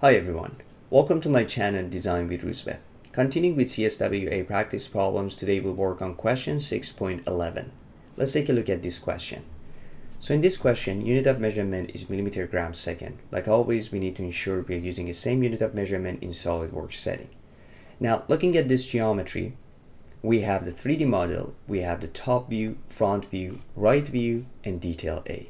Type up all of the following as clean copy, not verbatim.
Hi everyone, welcome to my channel Design with Roosevelt. Continuing with CSWA Practice Problems, today we'll work on question 6.11. Let's take a look at this question. So in this question, unit of measurement is millimeter gram second. Like always, we need to ensure we are using the same unit of measurement in SolidWorks setting. Now, looking at this geometry, we have the 3D model, we have the top view, front view, right view, and detail A.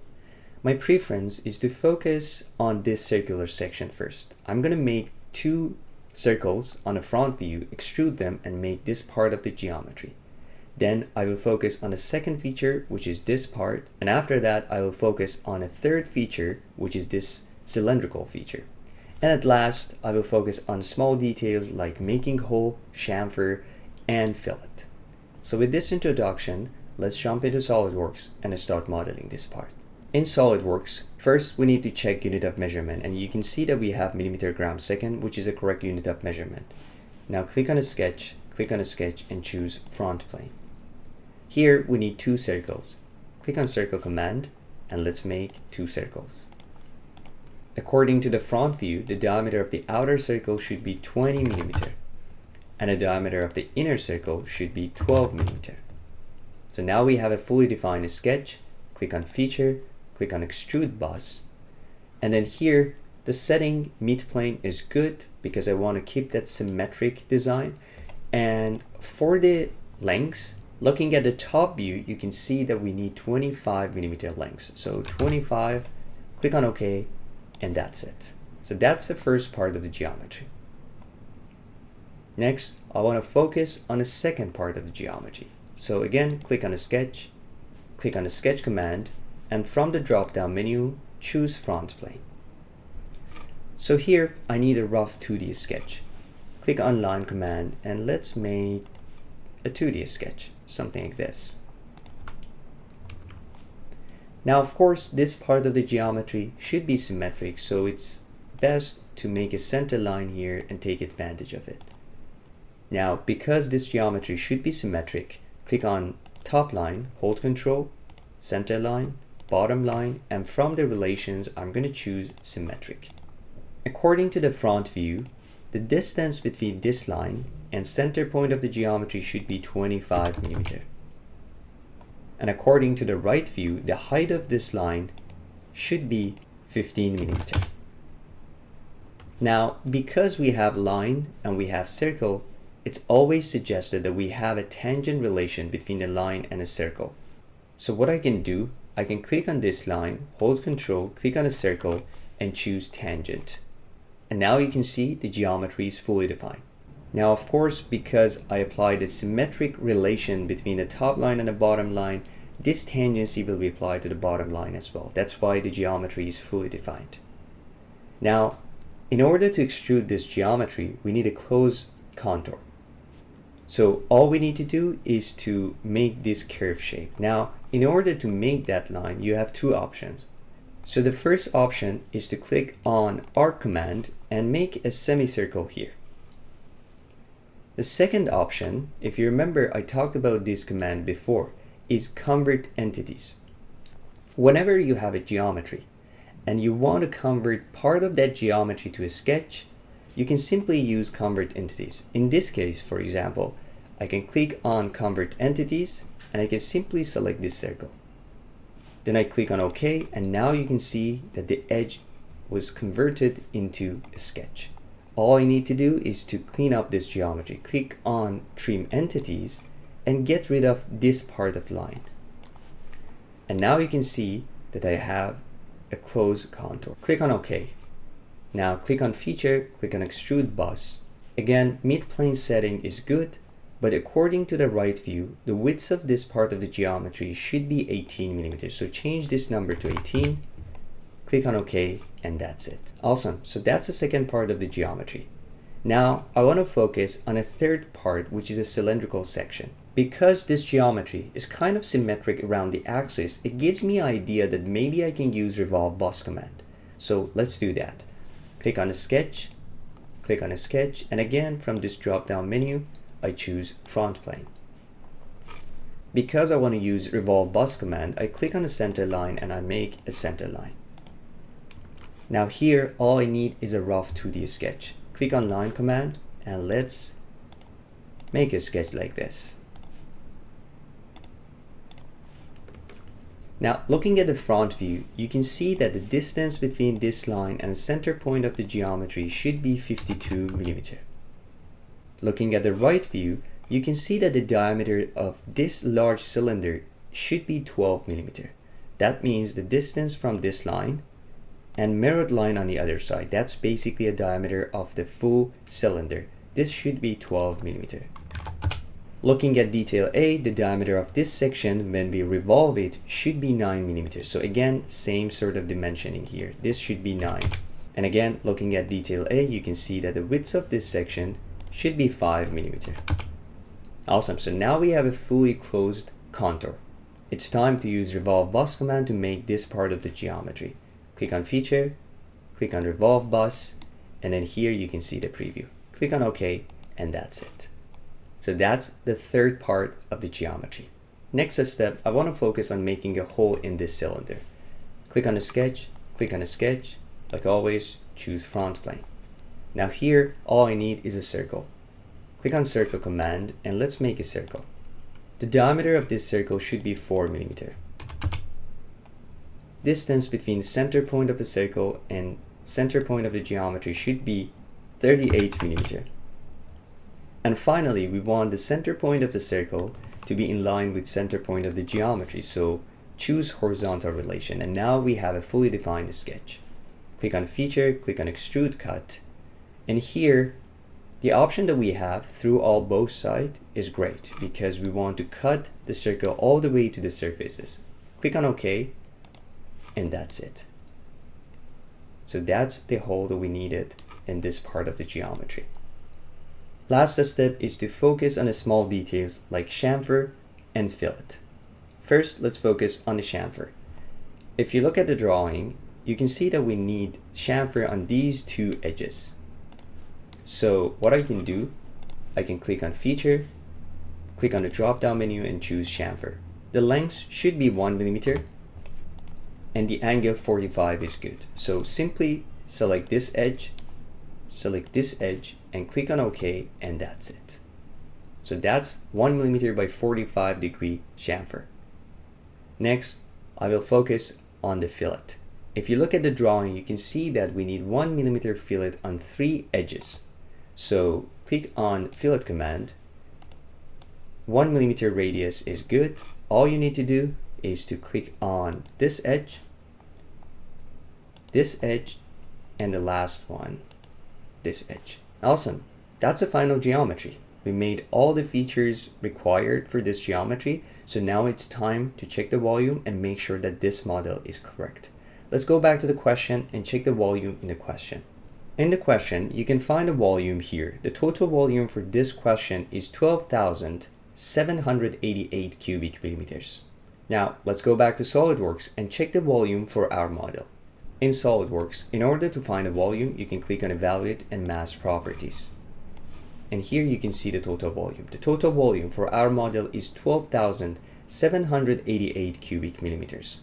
My preference is to focus on this circular section first. I'm going to make two circles on the front view, extrude them, and make this part of the geometry. Then I will focus on the second feature, which is this part, and after that I will focus on a third feature, which is this cylindrical feature. And at last, I will focus on small details like making hole, chamfer, and fillet. So with this introduction, let's jump into SolidWorks and start modeling this part. In SolidWorks, first we need to check unit of measurement, and you can see that we have millimeter gram second, which is a correct unit of measurement. Now click on a sketch, and choose front plane. Here we need two circles. Click on circle command and let's make two circles. According to the front view, the diameter of the outer circle should be 20 millimeter and the diameter of the inner circle should be 12 millimeter. So now we have a fully defined sketch. Click on feature, click on extrude boss, and then here the setting mid plane is good because I want to keep that symmetric design. And for the lengths, looking at the top view, you can see that we need 25 millimeter lengths. So 25, click on OK, and that's it. So that's the first part of the geometry. Next, I want to focus on the second part of the geometry. So again, click on the sketch, click on the sketch command, and from the drop-down menu, choose front plane. So here, I need a rough 2D sketch. Click on line command, and let's make a 2D sketch, something like this. Now, of course, this part of the geometry should be symmetric, so it's best to make a center line here and take advantage of it. Now, because this geometry should be symmetric, click on top line, hold Control, center line, bottom line, and from the relations, I'm going to choose symmetric. According to the front view, the distance between this line and center point of the geometry should be 25 millimeter. And according to the right view, the height of this line should be 15 millimeter. Now, because we have line and we have circle, it's always suggested that we have a tangent relation between the line and a circle. So what I can do, I can click on this line, hold Control, click on a circle, and choose tangent. And now you can see the geometry is fully defined. Now, of course, because I applied a symmetric relation between the top line and the bottom line, this tangency will be applied to the bottom line as well. That's why the geometry is fully defined. Now, in order to extrude this geometry, we need a closed contour. So all we need to do is to make this curve shape. Now, in order to make that line, you have two options. So the first option is to click on arc command and make a semicircle here. The second option, if you remember I talked about this command before, is convert entities. Whenever you have a geometry and you want to convert part of that geometry to a sketch, you can simply use convert entities. In this case, for example, I can click on convert entities and I can simply select this circle. Then I click on OK, and now you can see that the edge was converted into a sketch. All I need to do is to clean up this geometry. Click on trim entities and get rid of this part of the line. And now you can see that I have a closed contour. Click on OK. Now click on feature, click on extrude boss. Again, mid-plane setting is good, but according to the right view, the width of this part of the geometry should be 18 millimeters. So change this number to 18, click on OK, and that's it. Awesome, so that's the second part of the geometry. Now, I want to focus on a third part, which is a cylindrical section. Because this geometry is kind of symmetric around the axis, it gives me an idea that maybe I can use revolve boss command. So let's do that. Click on a sketch, and again, from this drop-down menu, I choose front plane. Because I want to use revolve boss command, I click on the center line and I make a center line. Now here, all I need is a rough 2D sketch. Click on line command and let's make a sketch like this. Now, looking at the front view, you can see that the distance between this line and the center point of the geometry should be 52 mm. Looking at the right view, you can see that the diameter of this large cylinder should be 12 mm. That means the distance from this line and mirrored line on the other side, that's basically a diameter of the full cylinder. This should be 12 mm. Looking at detail A, the diameter of this section when we revolve it should be 9 mm. So again, same sort of dimensioning here. This should be 9. And again, looking at detail A, you can see that the width of this section should be 5 mm. Awesome, so now we have a fully closed contour. It's time to use Revolve Bus command to make this part of the geometry. Click on Feature, click on Revolve Bus, and then here you can see the preview. Click on OK, and that's it. So that's the third part of the geometry. Next step, I want to focus on making a hole in this cylinder. Click on the sketch, click on the sketch. Like always, choose front plane. Now here, all I need is a circle. Click on Circle command and let's make a circle. The diameter of this circle should be 4 mm. Distance between center point of the circle and center point of the geometry should be 38 mm. And finally, we want the center point of the circle to be in line with center point of the geometry. So choose horizontal relation. And now we have a fully defined sketch. Click on Feature, click on Extrude Cut. And here, the option that we have through all both sides is great because we want to cut the circle all the way to the surfaces. Click on OK, and that's it. So that's the hole that we needed in this part of the geometry. Last step is to focus on the small details like chamfer and fillet. First, let's focus on the chamfer. If you look at the drawing, you can see that we need chamfer on these two edges. So what I can do, I can click on Feature, click on the drop-down menu and choose chamfer. The length should be 1 mm and the angle 45 is good. So simply select this edge, and click on OK, and that's it. So that's 1 mm by 45 degree chamfer. Next, I will focus on the fillet. If you look at the drawing, you can see that we need 1 mm fillet on 3 edges. So click on Fillet command. 1 mm radius is good. All you need to do is to click on this edge, and the last one, this edge. Awesome. That's the final geometry. We made all the features required for this geometry. So now it's time to check the volume and make sure that this model is correct. Let's go back to the question and check the volume in the question. In the question, you can find a volume here. The total volume for this question is 12,788 cubic millimeters. Now, let's go back to SolidWorks and check the volume for our model. In SolidWorks, in order to find a volume, you can click on Evaluate and Mass Properties. And here you can see the total volume. The total volume for our model is 12,788 cubic millimeters.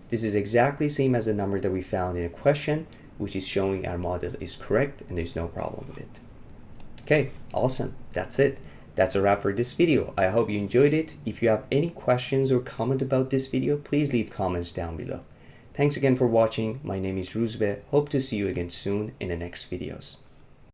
This is exactly same as the number that we found in a question, which is showing our model is correct and there's no problem with it. Okay, awesome. That's it. That's a wrap for this video. I hope you enjoyed it. If you have any questions or comment about this video, please leave comments down below. Thanks again for watching. My name is Ruzbe. Hope to see you again soon in the next videos.